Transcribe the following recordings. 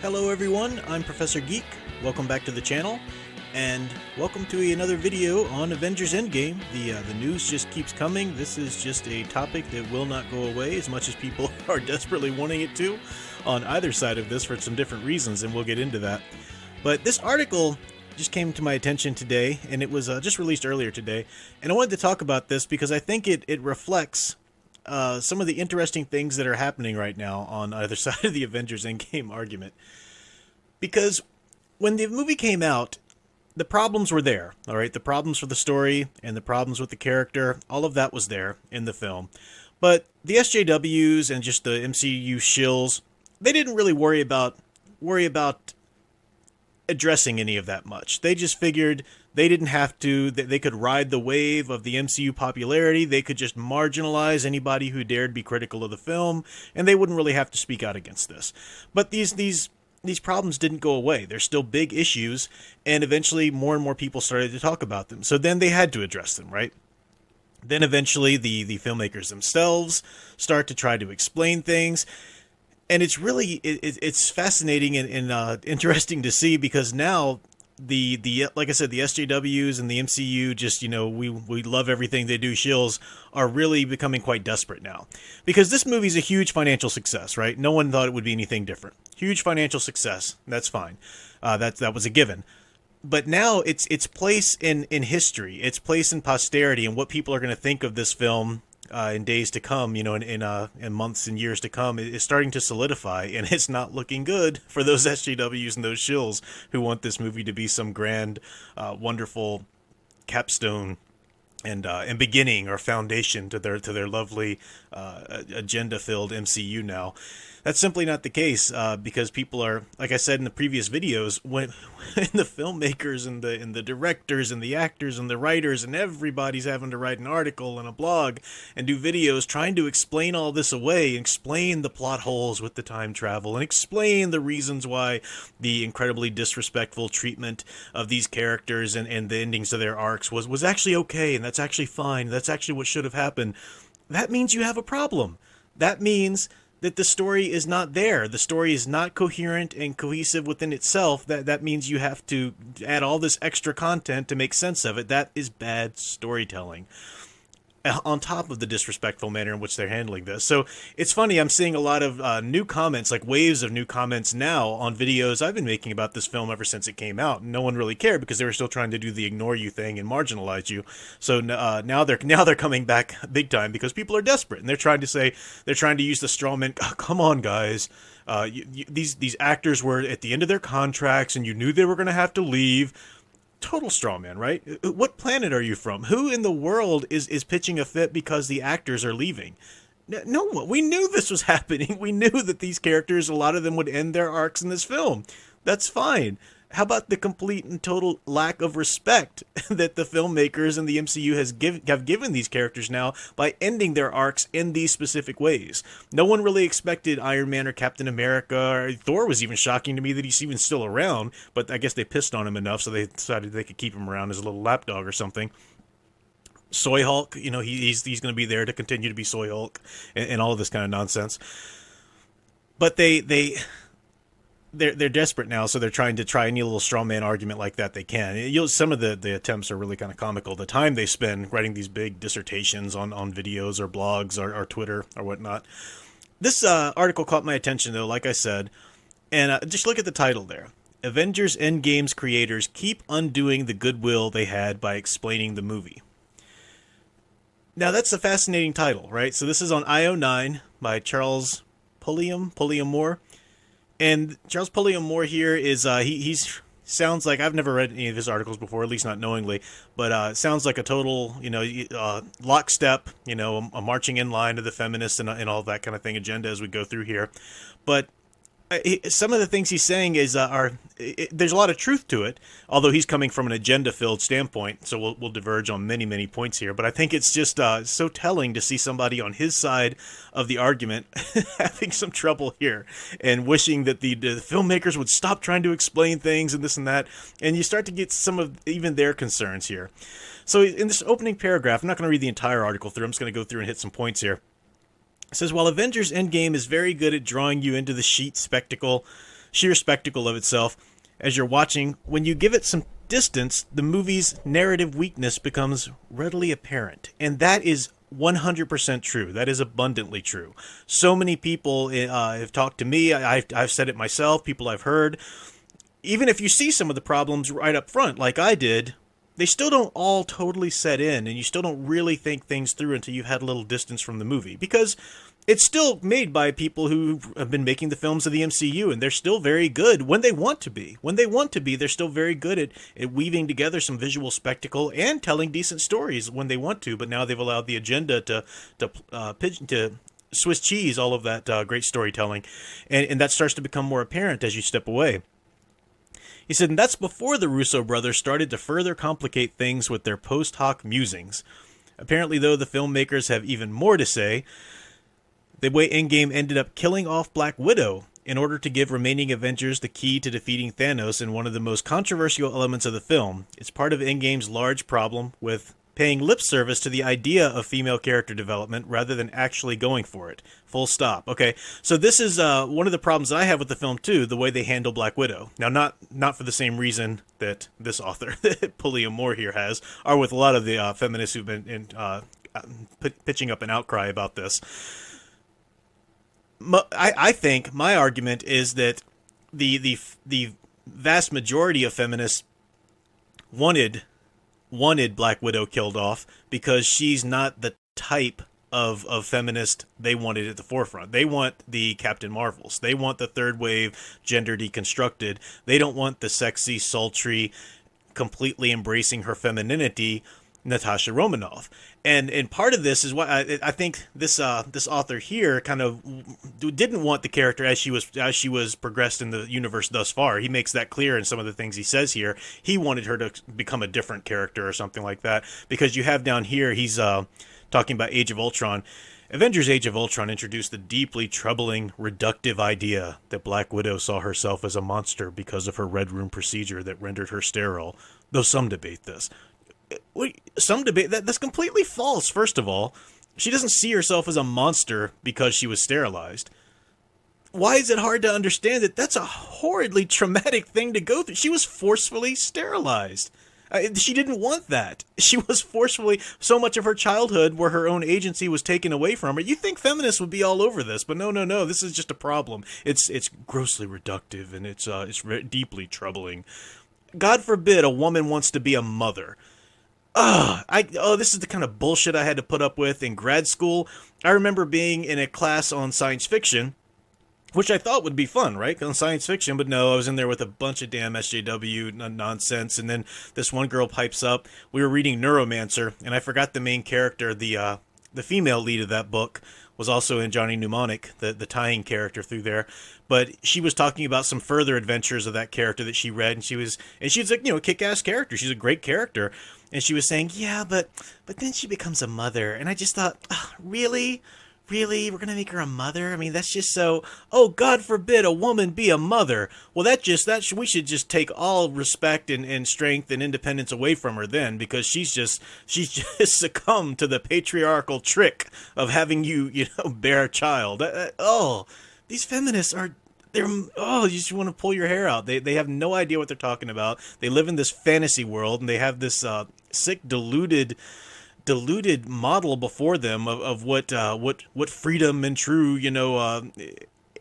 Hello everyone, I'm Professor Geek. Welcome back to the channel, and welcome to another video on Avengers Endgame. The news just keeps coming. This is just a topic that will not go away as much as people are desperately wanting it to on either side of this for some different reasons, and we'll get into that. But this article just came to my attention today, and it was just released earlier today, and I wanted to talk about this because I think it reflects some of the interesting things that are happening right now on either side of the Avengers Endgame argument. Because when the movie came out, the problems were there, all right? The problems for the story and the problems with the character, all of that was there in the film. But the SJWs and just the MCU shills, they didn't really worry about addressing any of that much. They just figured they didn't have to, they could ride the wave of the MCU popularity, they could just marginalize anybody who dared be critical of the film, and they wouldn't really have to speak out against this. But these problems didn't go away. They're still big issues, and eventually more and more people started to talk about them. So then they had to address them, right? Then eventually the filmmakers themselves start to try to explain things. And it's really, it's fascinating and interesting to see, because now the like I said, the SJWs and the MCU, just, you know, we love everything they do shills, are really becoming quite desperate now. Because this movie's a huge financial success, right? No one thought it would be anything different. Huge financial success. That's fine. That was a given. But now its place in history, its place in posterity, and what people are going to think of this film in days to come, you know, in months and years to come, is starting to solidify, and it's not looking good for those SJWs and those shills who want this movie to be some grand, wonderful capstone and beginning or foundation to their lovely agenda-filled MCU now. That's simply not the case, because people are, like I said in the previous videos, when the filmmakers and the directors and the actors and the writers and everybody's having to write an article and a blog and do videos trying to explain all this away, and explain the plot holes with the time travel, and explain the reasons why the incredibly disrespectful treatment of these characters and the endings of their arcs was actually okay, and that's actually fine, that's actually what should have happened. That means you have a problem. That means that the story is not there. The story is not coherent and cohesive within itself. That means you have to add all this extra content to make sense of it. That is bad storytelling, on top of the disrespectful manner in which they're handling this. So it's funny, I'm seeing a lot of new comments, like waves of new comments now on videos I've been making about this film ever since it came out. No one really cared, because they were still trying to do the ignore you thing and marginalize you. So now they're coming back big time, because people are desperate, and they're trying to use the straw man. Oh, come on, guys. These actors were at the end of their contracts, and you knew they were going to have to leave. Total straw man, right? What planet are you from? Who in the world is pitching a fit because the actors are leaving? No one. We knew this was happening. We knew that these characters, a lot of them, would end their arcs in this film. That's fine. How about the complete and total lack of respect that the filmmakers and the MCU have given these characters now by ending their arcs in these specific ways? No one really expected Iron Man or Captain America, or Thor was even shocking to me that he's even still around, but I guess they pissed on him enough, so they decided they could keep him around as a little lapdog or something. Soy Hulk, you know, he's going to be there to continue to be Soy Hulk, and all of this kind of nonsense. But they're desperate now, so they're trying any little straw man argument like that they can. Some of the attempts are really kind of comical. The time they spend writing these big dissertations on videos or blogs or Twitter or whatnot. This article caught my attention, though, like I said, and just look at the title there. Avengers Endgame's creators keep undoing the goodwill they had by explaining the movie. Now, that's a fascinating title, right? So this is on IO9 by Charles Pulliam Moore. And Charles Pulliam Moore here is, he's sounds like, I've never read any of his articles before, at least not knowingly, but sounds like a total, you know, lockstep, you know, a marching in line to the feminists and all that kind of thing agenda as we go through here. But some of the things he's saying is there's a lot of truth to it, although he's coming from an agenda-filled standpoint, so we'll diverge on many points here. But I think it's just so telling to see somebody on his side of the argument having some trouble here and wishing that the filmmakers would stop trying to explain things and this and that, and you start to get some of even their concerns here. So in this opening paragraph, I'm not going to read the entire article through, I'm just going to go through and hit some points here. It says, while Avengers Endgame is very good at drawing you into the sheet spectacle, sheer spectacle of itself as you're watching. When you give it some distance, the movie's narrative weakness becomes readily apparent. And that is 100% true. That is abundantly true. So many people have talked to me. I've said it myself, people I've heard. Even if you see some of the problems right up front, like I did, they still don't all totally set in, and you still don't really think things through until you've had a little distance from the movie. Because it's still made by people who have been making the films of the MCU, and they're still very good when they want to be. When they want to be, they're still very good at weaving together some visual spectacle and telling decent stories when they want to. But now they've allowed the agenda to Swiss cheese all of that great storytelling, and that starts to become more apparent as you step away. He said, and that's before the Russo brothers started to further complicate things with their post hoc musings. Apparently, though, the filmmakers have even more to say. The way Endgame ended up killing off Black Widow in order to give remaining Avengers the key to defeating Thanos in one of the most controversial elements of the film. It's part of Endgame's large problem with paying lip service to the idea of female character development rather than actually going for it. Full stop. Okay, so this is one of the problems that I have with the film too, the way they handle Black Widow. Now, not for the same reason that this author, Pulliam Moore here has, or with a lot of the feminists who've been pitching up an outcry about this. I think my argument is that the vast majority of feminists wanted Black Widow killed off because she's not the type of feminist they wanted at the forefront. They want the Captain Marvels. They want the third wave gender deconstructed. They don't want the sexy, sultry, completely embracing her femininity Natasha Romanoff. And part of this is why I think this author here kind of didn't want the character as she was progressed in the universe thus far. He makes that clear in some of the things he says here. He wanted her to become a different character or something like that, because you have down here he's talking about Age of Ultron. Avengers Age of Ultron introduced the deeply troubling, reductive idea that Black Widow saw herself as a monster because of her Red Room procedure that rendered her sterile, though some debate this. Some debate that's completely false. First of all, she doesn't see herself as a monster because she was sterilized. Why is it hard to understand that that's a horridly traumatic thing to go through? She was forcefully sterilized. She didn't want that. She was forcefully, so much of her childhood where her own agency was taken away from her. You think feminists would be all over this, but no. This is just a problem. It's grossly reductive, and it's deeply troubling. God forbid a woman wants to be a mother. This is the kind of bullshit I had to put up with in grad school. I remember being in a class on science fiction, which I thought would be fun, right? On science fiction, but no, I was in there with a bunch of damn SJW nonsense, and then this one girl pipes up. We were reading Neuromancer, and I forgot the main character, the female lead of that book, was also in Johnny Mnemonic, the tying character through there. But she was talking about some further adventures of that character that she read, and she's like, a kick-ass character. She's a great character. And she was saying, yeah, but then she becomes a mother. And I just thought, really? Really? We're going to make her a mother? I mean, that's just so, God forbid a woman be a mother. Well, we should just take all respect and strength and independence away from her then, because she's just succumbed to the patriarchal trick of having you bear a child. These feminists you just want to pull your hair out. They have no idea what they're talking about. They live in this fantasy world, and they have this sick, deluded model before them of what freedom and true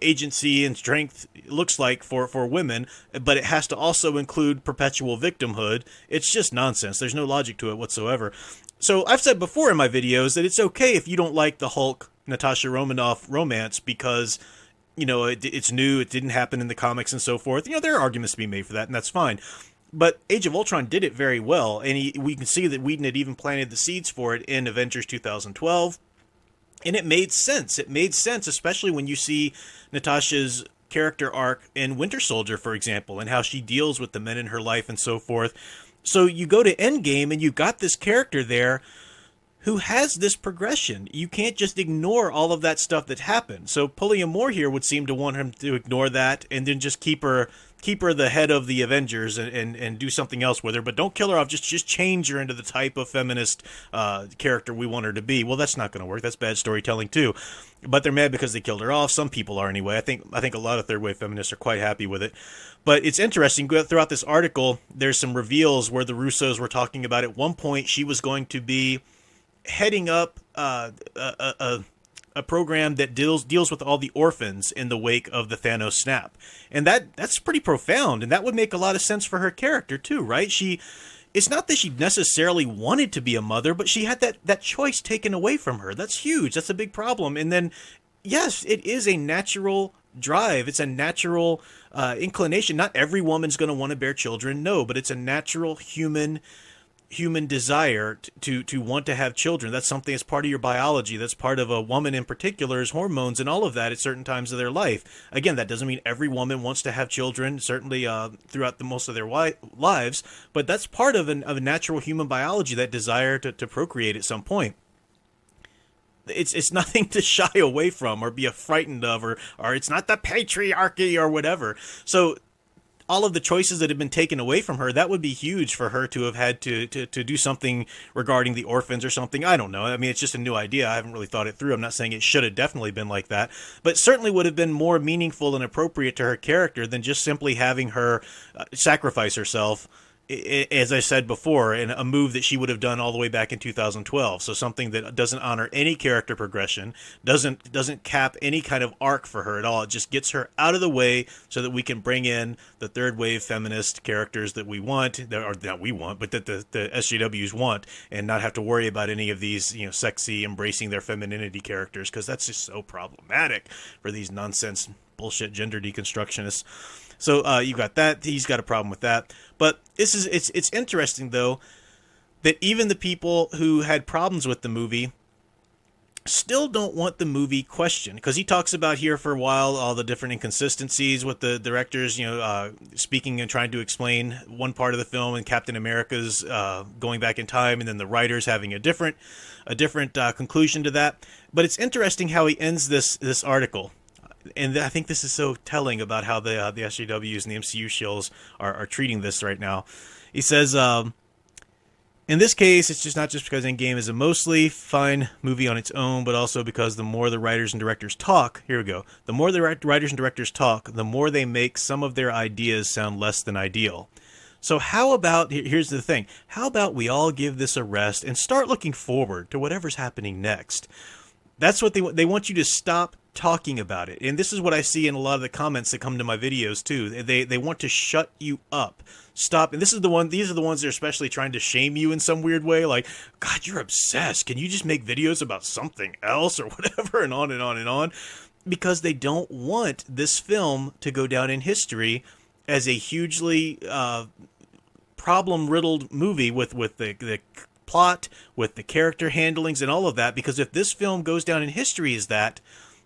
agency and strength looks like for women, but it has to also include perpetual victimhood. It's just nonsense. There's no logic to it whatsoever. So I've said before in my videos that it's okay if you don't like the Hulk Natasha Romanoff romance because it's new, it didn't happen in the comics and so forth. There are arguments to be made for that, and that's fine. But Age of Ultron did it very well, and we can see that Whedon had even planted the seeds for it in Avengers 2012, and it made sense. It made sense, especially when you see Natasha's character arc in Winter Soldier, for example, and how she deals with the men in her life and so forth. So you go to Endgame, and you got this character there who has this progression. You can't just ignore all of that stuff that happened. So Pulliam Moore here would seem to want him to ignore that and then just keep her the head of the Avengers and do something else with her, but don't kill her off. Just change her into the type of feminist character we want her to be. Well, that's not going to work. That's bad storytelling too. But they're mad because they killed her off. Some people are anyway. I think a lot of third wave feminists are quite happy with it. But it's interesting. Throughout this article, there's some reveals where the Russos were talking about at one point she was going to be heading up a program that deals with all the orphans in the wake of the Thanos snap. And that's pretty profound, and that would make a lot of sense for her character too, right? It's not that she necessarily wanted to be a mother, but she had that choice taken away from her. That's huge. That's a big problem. And then, yes, it is a natural drive. It's a natural inclination. Not every woman's going to want to bear children, no, but it's a natural human desire to want to have children. That's something that's part of your biology. That's part of a woman in particular's hormones and all of that at certain times of their life. Again, that doesn't mean every woman wants to have children, certainly throughout most of their lives, but that's part of a natural human biology, that desire to procreate at some point. It's nothing to shy away from or be frightened of, or it's not the patriarchy or whatever. So all of the choices that have been taken away from her, that would be huge for her to have had to do something regarding the orphans or something. I don't know. I mean, it's just a new idea. I haven't really thought it through. I'm not saying it should have definitely been like that, but certainly would have been more meaningful and appropriate to her character than just simply having her sacrifice herself, as I said before, in a move that she would have done all the way back in 2012. So something that doesn't honor any character progression, doesn't cap any kind of arc for her at all. It just gets her out of the way so that we can bring in the third wave feminist characters that we want, or not we want, but that the SJWs want, and not have to worry about any of these, sexy, embracing their femininity characters, because that's just so problematic for these nonsense bullshit gender deconstructionists. So you got that. He's got a problem with that. But it's interesting, though, that even the people who had problems with the movie still don't want the movie questioned, because he talks about here for a while all the different inconsistencies with the directors, speaking and trying to explain one part of the film, and Captain America's going back in time, and then the writers having a different conclusion to that. But it's interesting how he ends this article. And I think this is so telling about how the SJWs and the MCU shills are treating this right now. He says, in this case, it's just not just because Endgame is a mostly fine movie on its own, but also because the more the writers and directors talk, here we go, the more the writers and directors talk, the more they make some of their ideas sound less than ideal. So how about, here's the thing, how about we all give this a rest and start looking forward to whatever's happening next? That's what they want you to stop talking about it. And this is what I see in a lot of the comments that come to my videos too. They want to shut you up. Stop. And these are the ones that are especially trying to shame you in some weird way, like, God, you're obsessed. Can you just make videos about something else or whatever, and on and on and on? Because they don't want this film to go down in history as a hugely problem-riddled movie with the plot, with the character handlings and all of that. Because if this film goes down in history as that,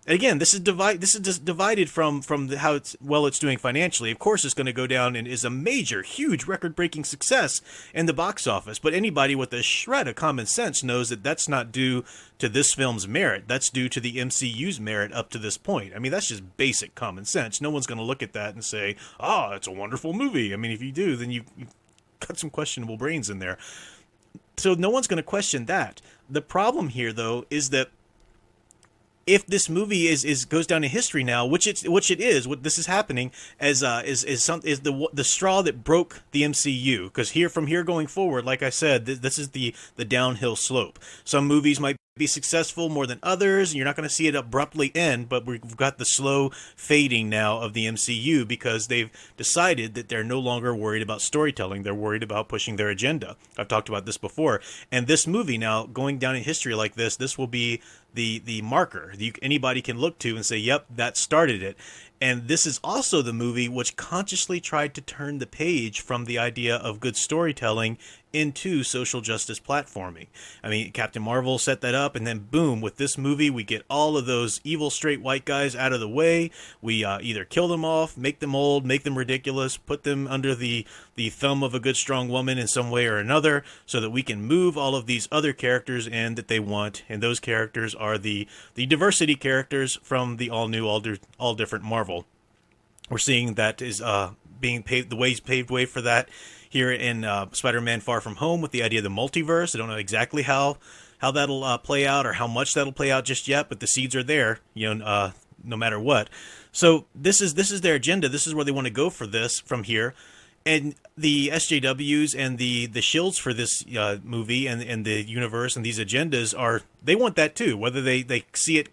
and again, this is just divided from how it's doing financially. Of course, it's going to go down and is a major, huge, record-breaking success in the box office. But anybody with a shred of common sense knows that that's not due to this film's merit. That's due to the MCU's merit up to this point. I mean, that's just basic common sense. No one's going to look at that and say, "Oh, it's a wonderful movie." I mean, if you do, then you've got some questionable brains in there. So no one's going to question that. The problem here, though, is that if this movie goes down in history now, which it is, what this is happening is the straw that broke the MCU. Because from here going forward, like I said, this is the downhill slope. Some movies might be successful more than others, and you're not going to see it abruptly end, but we've got the slow fading now of the MCU because they've decided that they're no longer worried about storytelling. They're worried about pushing their agenda. I've talked about this before. And this movie now, going down in history like this will be the marker anybody can look to and say, yep, that started it. And this is also the movie which consciously tried to turn the page from the idea of good storytelling into social justice platforming. I mean, Captain Marvel set that up, and then boom, with this movie, we get all of those evil straight white guys out of the way. We either kill them off, make them old, make them ridiculous, put them under the thumb of a good strong woman in some way or another, so that we can move all of these other characters in that they want. And those characters are the diversity characters from the all-new, all different Marvel. We're seeing that is being paved, the way's paved way for that here in Spider-Man Far From Home with the idea of the multiverse. I don't know exactly how that'll play out or how much that'll play out just yet, but the seeds are there, no matter what. So this is their agenda. This is where they want to go for this from here. And the SJWs and the shields for this movie and the universe and these agendas they want that too, whether they see it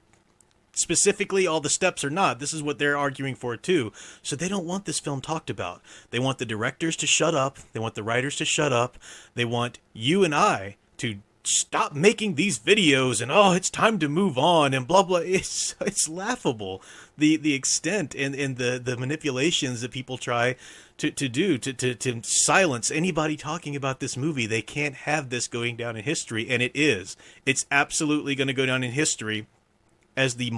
specifically all the steps or not. This is what they're arguing for too. So they don't want this film talked about. They want the directors to shut up. They want the writers to shut up. They want you and I to stop making these videos and it's time to move on and blah blah. It's laughable, the extent and the manipulations that people try to do to silence anybody talking about this movie. They can't have this going down in history, and it's absolutely going to go down in history as the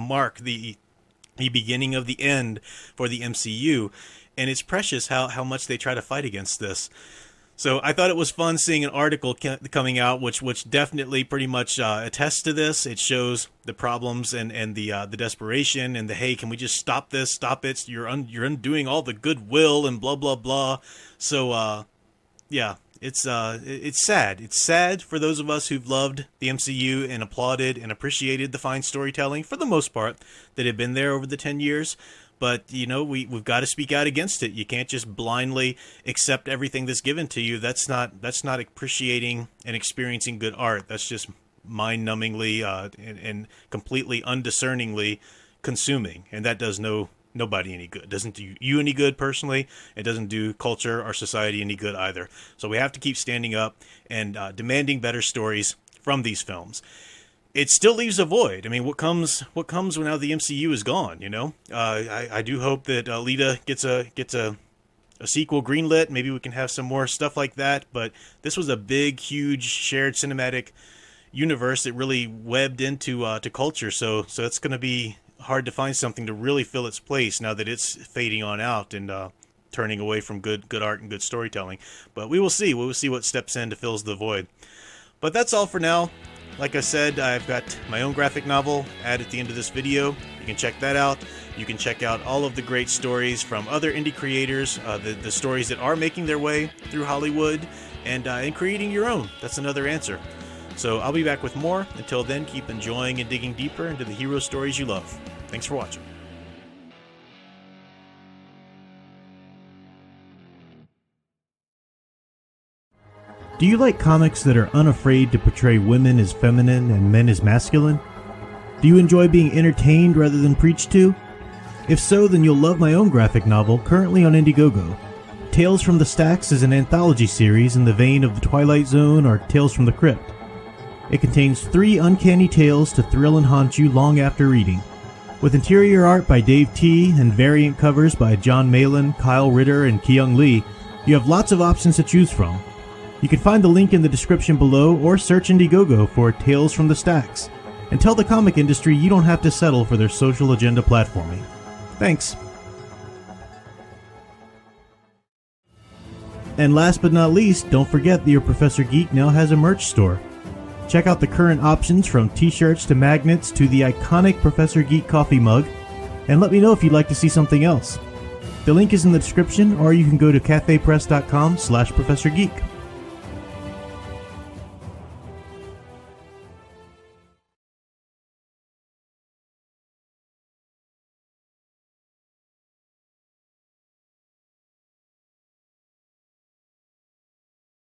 beginning of the end for the MCU. And it's precious how much they try to fight against this. So I thought it was fun seeing an article coming out which definitely pretty much attests to this. It shows the problems and the desperation and the, hey, can we just stop this? Stop it. You're undoing all the goodwill and blah, blah, blah. So, yeah. It's sad. It's sad for those of us who've loved the MCU and applauded and appreciated the fine storytelling, for the most part, that have been there over the 10 years. But, we've got to speak out against it. You can't just blindly accept everything that's given to you. That's not appreciating and experiencing good art. That's just mind-numbingly and completely undiscerningly consuming. And that does nobody any good. It doesn't do you any good personally. It doesn't do culture or society any good either. So we have to keep standing up and demanding better stories from these films. It still leaves a void. I mean, what comes when now the MCU is gone? I do hope that Lita gets a sequel greenlit. Maybe we can have some more stuff like that. But this was a big, huge shared cinematic universe that really webbed into to culture. So it's going to be hard to find something to really fill its place now that it's fading on out and turning away from good art and good storytelling. But we will see. We will see what steps in to fill the void. But that's all for now. Like I said, I've got my own graphic novel added at the end of this video. You can check that out. You can check out all of the great stories from other indie creators, the stories that are making their way through Hollywood, and creating your own. That's another answer. So I'll be back with more. Until then, keep enjoying and digging deeper into the hero stories you love. Thanks for watching. Do you like comics that are unafraid to portray women as feminine and men as masculine? Do you enjoy being entertained rather than preached to? If so, then you'll love my own graphic novel currently on Indiegogo. Tales from the Stacks is an anthology series in the vein of The Twilight Zone or Tales from the Crypt. It contains 3 uncanny tales to thrill and haunt you long after reading. With interior art by Dave T. and variant covers by John Malin, Kyle Ritter, and Kyung Lee, you have lots of options to choose from. You can find the link in the description below or search Indiegogo for Tales from the Stacks, and tell the comic industry you don't have to settle for their social agenda platforming. Thanks. And last but not least, don't forget that your Professor Geek now has a merch store. Check out the current options from t-shirts to magnets to the iconic Professor Geek coffee mug, and let me know if you'd like to see something else. The link is in the description, or you can go to cafepress.com/ProfessorGeek.